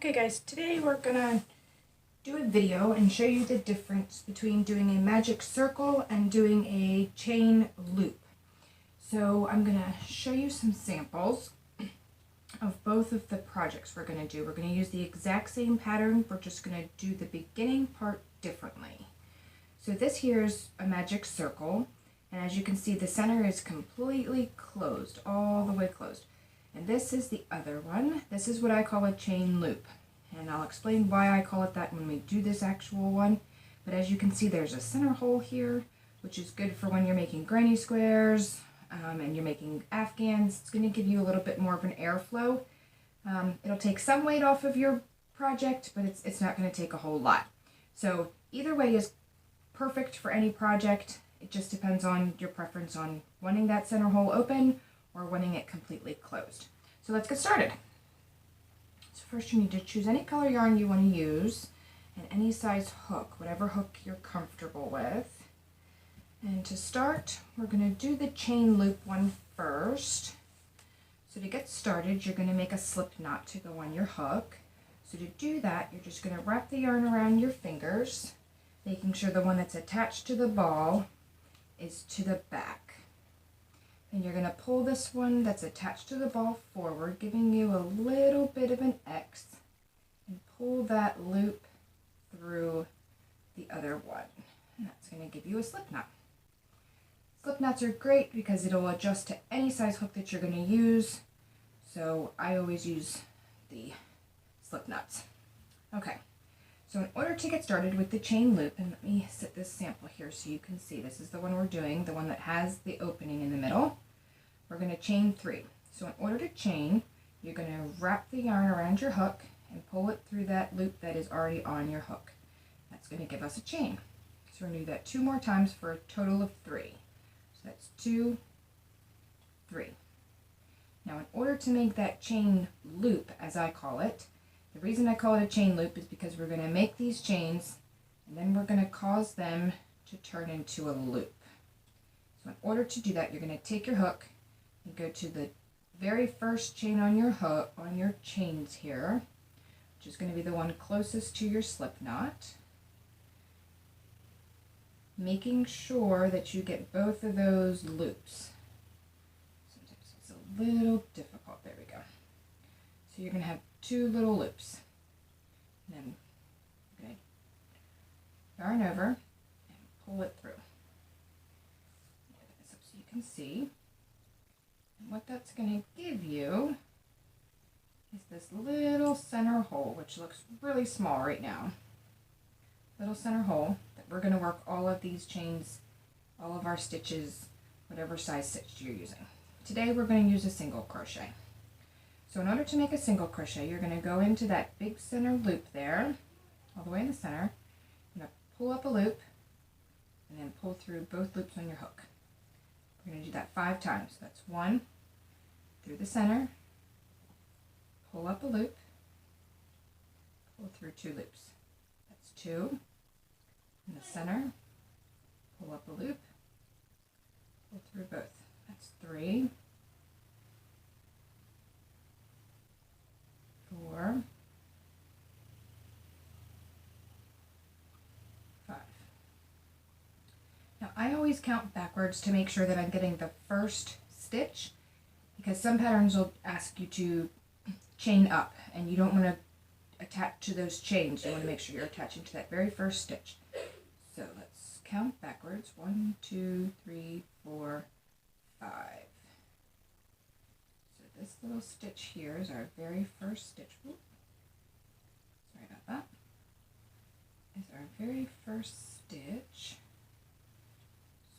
Okay guys, today we're gonna do a video and show you the difference between doing a magic circle and doing a chain loop. So I'm gonna show you some samples of both of the projects we're gonna do. We're gonna use the exact same pattern, we're just gonna do the beginning part differently. So this here is a magic circle, and as you can see the center is completely closed, all the way closed. And this is the other one. This is what I call a chain loop. And I'll explain why I call it that when we do this actual one. But as you can see, there's a center hole here, which is good for when you're making granny squares and you're making afghans. It's going to give you a little bit more of an airflow. It'll take some weight off of your project, but it's not going to take a whole lot. So either way is perfect for any project. It just depends on your preference on wanting that center hole open or wanting it completely closed. So let's get started. So first you need to choose any color yarn you want to use and any size hook, whatever hook you're comfortable with. And to start, we're going to do the chain loop one first. So to get started, you're going to make a slip knot to go on your hook. So to do that, you're just going to wrap the yarn around your fingers, making sure the one that's attached to the ball is to the back. And you're going to pull this one that's attached to the ball forward, giving you a little bit of an X, and pull that loop through the other one. And that's going to give you a slip knot. Slip knots are great because it'll adjust to any size hook that you're going to use. So I always use the slip knots. Okay, so in order to get started with the chain loop, and let me set this sample here so you can see, this is the one we're doing, the one that has the opening in the middle. We're going to chain 3. So in order to chain, you're going to wrap the yarn around your hook and pull it through that loop that is already on your hook. That's going to give us a chain. So we're going to do that 2 more times for a total of 3. So that's 2, 3. Now in order to make that chain loop, as I call it, the reason I call it a chain loop is because we're going to make these chains and then we're going to cause them to turn into a loop. So in order to do that, you're going to take your hook and go to the very first chain on your hook, on your chains here, which is going to be the one closest to your slip knot, making sure that you get both of those loops. Sometimes it's a little difficult. There we go. So you're going to have 2 little loops. And then you're going to yarn over and pull it through. Get this up so you can see. And what that's going to give you is this little center hole, which looks really small right now. Little center hole that we're going to work all of these chains, all of our stitches, whatever size stitch you're using. Today we're going to use a single crochet. So in order to make a single crochet, you're going to go into that big center loop there, all the way in the center. You're going to pull up a loop and then pull through both loops on your hook. We're going to do that 5 times. So that's 1 through the center, pull up a loop, pull through 2 loops. That's 2 in the center, pull up a loop, pull through both. That's 3, 4, 5. Now I always count backwards to make sure that I'm getting the first stitch, because some patterns will ask you to chain up and you don't want to attach to those chains. You want to make sure you're attaching to that very first stitch. So let's count backwards. 1, 2, 3, 4, 5. So this little stitch here is our very first stitch. Oops. Sorry about that. Is our very first stitch.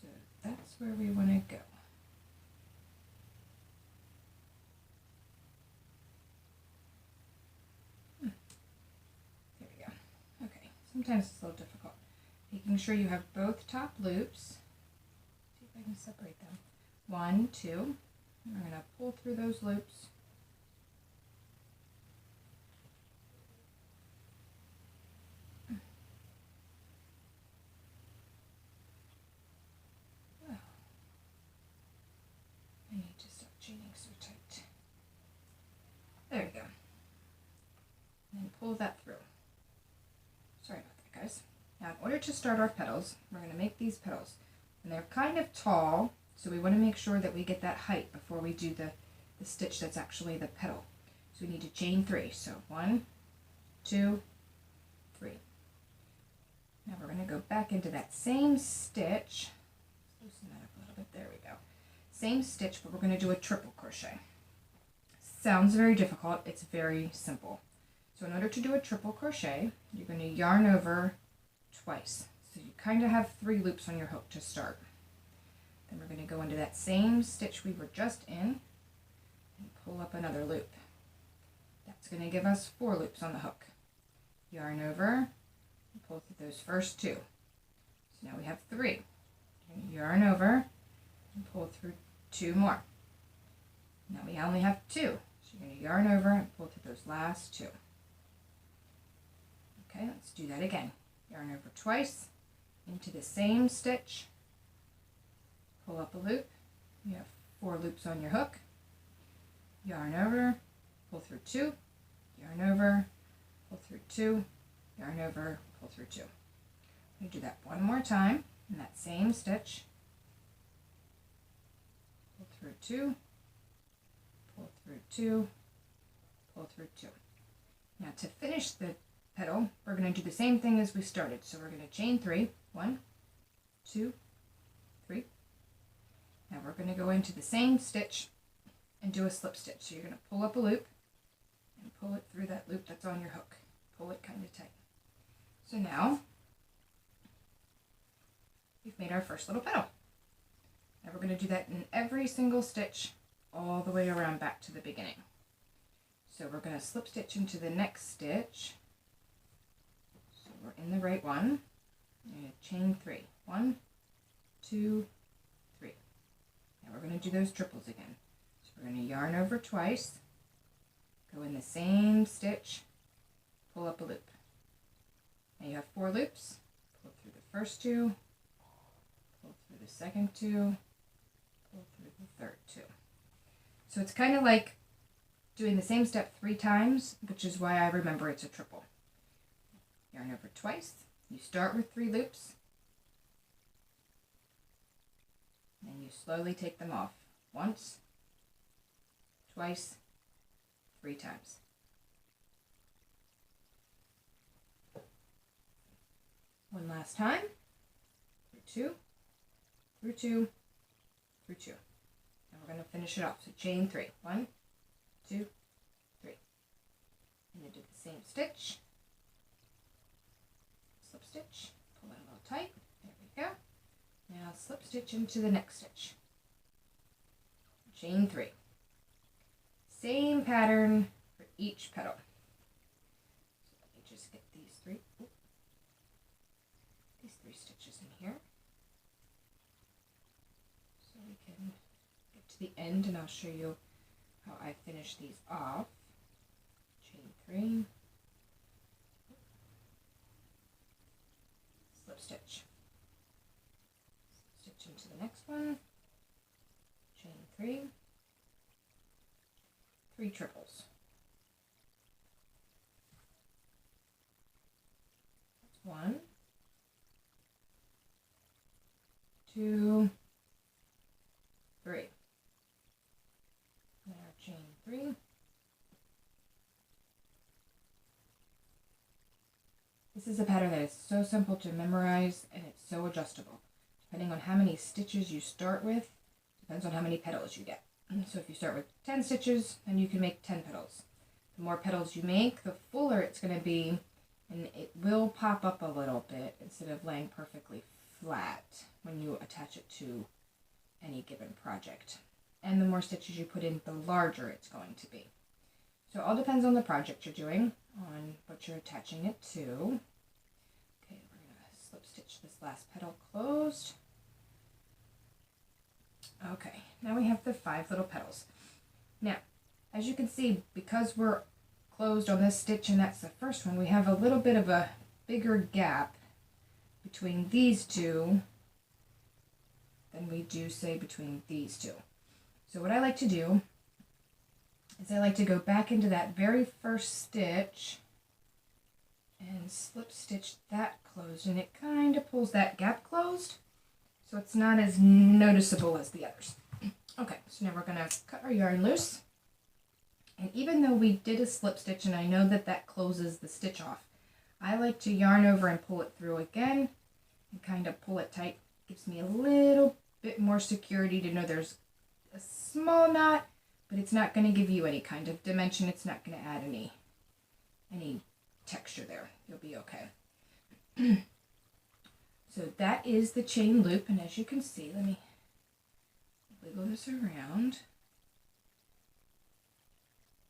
So that's where we want to go. Sometimes it's a little difficult. Making sure you have both top loops. See if I can separate them. 1, 2. And we're going to pull through those loops. Oh. I need to stop chaining so tight. There we go. And then pull that through. Sorry about that, guys. Now, in order to start our petals, we're going to make these petals. And they're kind of tall, so we want to make sure that we get that height before we do the stitch that's actually the petal. So we need to chain 3. So 1, 2, 3. Now we're going to go back into that same stitch. Loosen that up a little bit. There we go. Same stitch, but we're going to do a triple crochet. Sounds very difficult. It's very simple. So in order to do a triple crochet, you're going to yarn over twice. So you kind of have 3 loops on your hook to start. Then we're going to go into that same stitch we were just in and pull up another loop. That's going to give us 4 loops on the hook. Yarn over and pull through those first 2. So now we have 3. You're going to yarn over and pull through 2 more. Now we only have 2. So you're going to yarn over and pull through those last 2. Okay, let's do that again. Yarn over twice into the same stitch. Pull up a loop. You have 4 loops on your hook. Yarn over, pull through 2. Yarn over, pull through 2. Yarn over, pull through 2. We do that one more time in that same stitch. Pull through 2. Pull through 2. Pull through 2. Now to finish the petal, we're going to do the same thing as we started. So we're going to chain 3. 1, 2, 3. Now we're going to go into the same stitch and do a slip stitch. So you're going to pull up a loop and pull it through that loop that's on your hook. Pull it kind of tight. So now we've made our first little petal. Now we're going to do that in every single stitch all the way around back to the beginning. So we're going to slip stitch into the next stitch. So we're in the right one. We're going to chain 3. 1, 2, 3. Now we're going to do those triples again. So we're going to yarn over twice, go in the same stitch, pull up a loop. Now you have 4 loops. Pull through the first 2, pull through the second 2, pull through the third 2. So it's kind of like doing the same step 3 times, which is why I remember it's a triple. Yarn over twice. You start with 3 loops, and then you slowly take them off. Once, twice, 3 times. One last time. Through 2, through 2, through 2. And we're going to finish it off. So chain 3. 1, 2, 3. And you do the same stitch. Slip stitch. Pull it a little tight. There we go. Now slip stitch into the next stitch. Chain 3. Same pattern for each petal. So let me just get these 3 stitches in here. So we can get to the end and I'll show you how I finish these off. Chain 3. Slip stitch. Stitch into the next one. Chain 3. 3 triples. That's 1, 2, 3. Now chain 3. This is a pattern that is so simple to memorize and it's so adjustable. Depending on how many stitches you start with, depends on how many petals you get. So if you start with 10 stitches, then you can make 10 petals. The more petals you make, the fuller it's going to be, and it will pop up a little bit instead of laying perfectly flat when you attach it to any given project. And the more stitches you put in, the larger it's going to be. So it all depends on the project you're doing, on what you're attaching it to. Okay, we're going to slip stitch this last petal closed. Okay, now we have the 5 little petals. Now, as you can see, because we're closed on this stitch and that's the first one, we have a little bit of a bigger gap between these 2 than we do, say, between these 2. So what I like to do is I like to go back into that very first stitch and slip stitch that closed, and it kind of pulls that gap closed, so it's not as noticeable as the others. Okay, so now we're going to cut our yarn loose, and even though we did a slip stitch and I know that that closes the stitch off, I like to yarn over and pull it through again and kind of pull it tight. Gives me a little bit more security to know there's a small knot, but it's not going to give you any kind of dimension. It's not going to add any texture there. You'll be okay. So that is the chain loop, and as you can see, let me wiggle this around.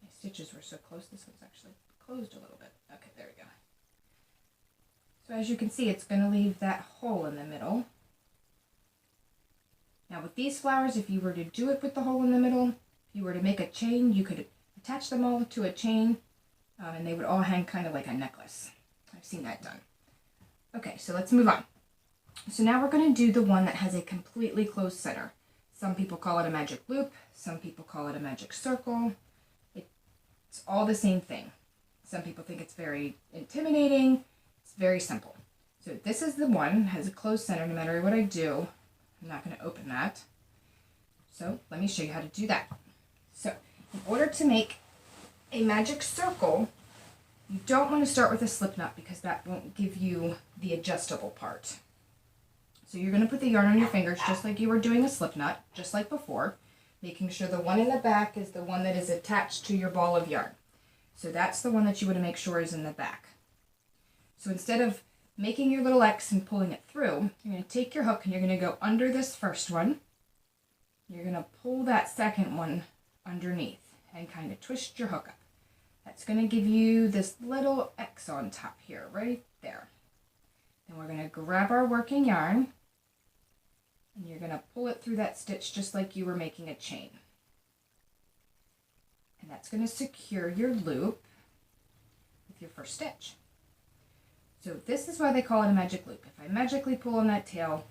My stitches were so close, this one's actually closed a little bit. Okay, there we go. So as you can see, it's going to leave that hole in the middle. Now with these flowers, if you were to do it with the hole in the middle, if you were to make a chain, you could attach them all to a chain, and they would all hang kind of like a necklace. I've seen that done. Okay, so let's move on. So now we're going to do the one that has a completely closed center. Some people call it a magic loop, some people call it a magic circle. It's all the same thing. Some people think it's very intimidating. It's very simple. So this is the one that has a closed center. No matter what I do, I'm not going to open that. So let me show you how to do that. So in order to make a magic circle, you don't want to start with a slip knot because that won't give you the adjustable part. So you're going to put the yarn on your fingers just like you were doing a slip knot, just like before, making sure the one in the back is the one that is attached to your ball of yarn. So that's the one that you want to make sure is in the back. So instead of making your little X and pulling it through, you're going to take your hook and you're going to go under this first one. You're going to pull that second one underneath and kind of twist your hook up. That's going to give you this little X on top here, right there. Then we're going to grab our working yarn and you're going to pull it through that stitch just like you were making a chain. And that's going to secure your loop with your first stitch. So this is why they call it a magic loop. If I magically pull on that tail,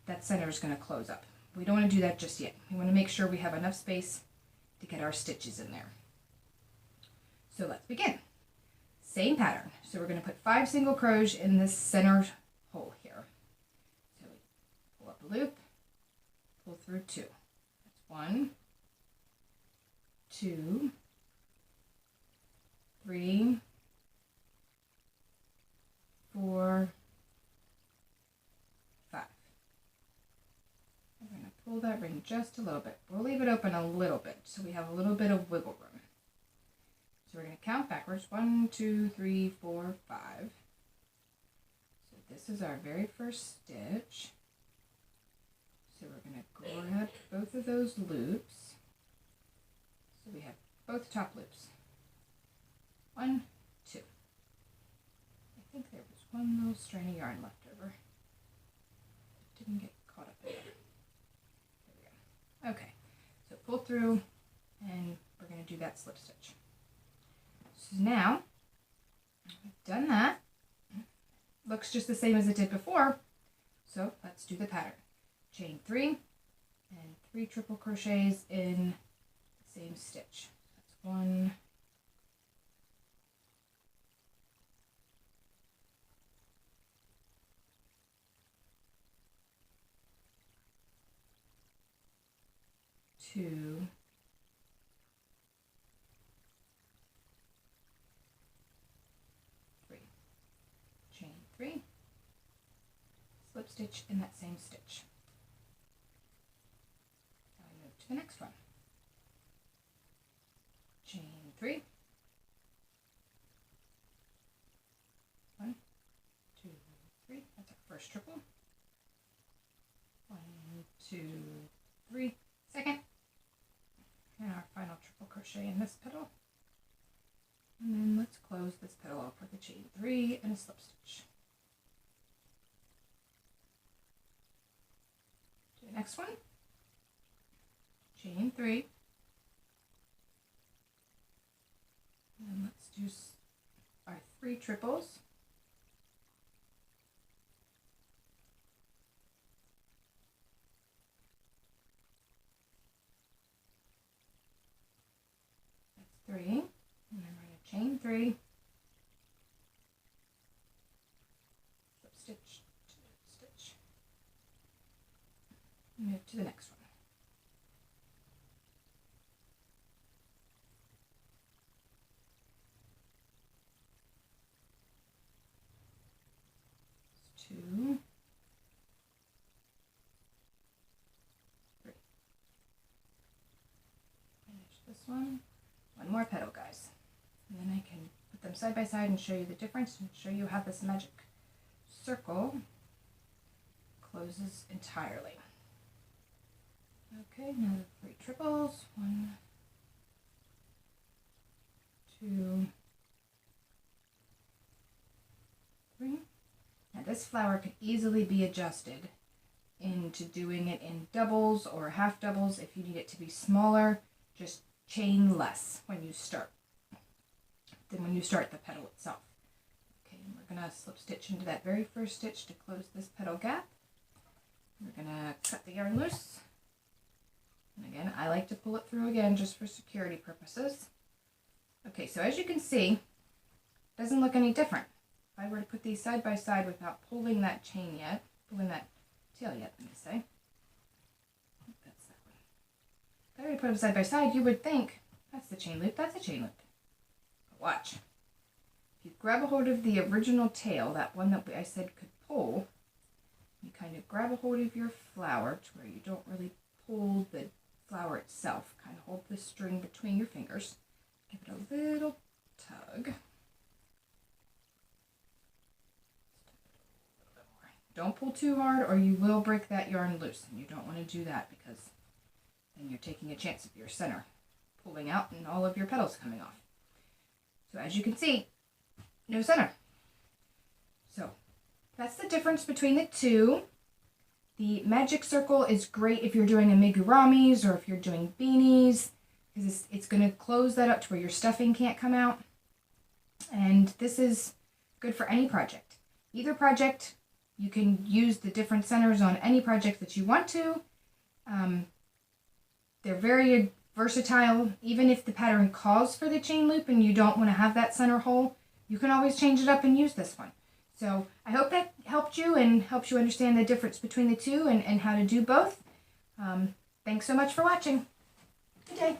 that center is going to close up. We don't want to do that just yet. We want to make sure we have enough space to get our stitches in there. So let's begin. Same pattern. So we're going to put 5 single crochets in this center hole here. So we pull up a loop, pull through 2. That's 1, 2, 3, 4, 5. I'm going to pull that ring just a little bit. We'll leave it open a little bit so we have a little bit of wiggle room. So we're going to count backwards. 1, 2, 3, 4, 5. So this is our very first stitch. So we're going to grab both of those loops. So we have both top loops. 1, 2. I think there was one little strand of yarn left over. It didn't get caught up in there. There we go. Okay, so pull through and we're going to do that slip stitch. So now, I've done that. Looks just the same as it did before. So let's do the pattern. Chain 3 and 3 triple crochets in the same stitch. That's 1, 2, 3. Chain 3, slip stitch in that same stitch. Now we move to the next one. Chain 3, 1, 2, 3. That's our first triple. 1, 2, 3. Second. And our final triple crochet in this petal. And then let's close this petal off with a chain 3 and a slip stitch. Do the next one. Chain 3. And let's do our 3 triples. That's 3. And then we're going to chain 3. to the next one. Two, three. Finish this one. One more petal, guys. And then I can put them side by side and show you the difference and show you how this magic circle closes entirely. Okay, now the 3 triples. 1, 2, 3. Now this flower could easily be adjusted into doing it in doubles or half doubles. If you need it to be smaller, just chain less when you start than when you start the petal itself. Okay, and we're going to slip stitch into that very first stitch to close this petal gap. We're going to cut the yarn loose. And again, I like to pull it through again just for security purposes. Okay, so as you can see, it doesn't look any different. If I were to put these side by side without pulling that chain yet, pulling that tail yet, let me say. That's that one. If I were to put them side by side, you would think, that's the chain loop, that's a chain loop. But watch. If you grab a hold of the original tail, that one that I said could pull, you kind of grab a hold of your flower to where you don't really pull the flower itself. Kind of hold the string between your fingers. Give it a little tug. Don't pull too hard or you will break that yarn loose, and you don't want to do that because then you're taking a chance of your center pulling out and all of your petals coming off. So as you can see, no center. So that's the difference between the two. The magic circle is great if you're doing amigurumis or if you're doing beanies, because it's going to close that up to where your stuffing can't come out. And this is good for any project. Either project, you can use the different centers on any project that you want to. They're very versatile. Even if the pattern calls for the chain loop and you don't want to have that center hole, you can always change it up and use this one. So I hope that helped you and helps you understand the difference between the two and how to do both. Thanks so much for watching. Good day.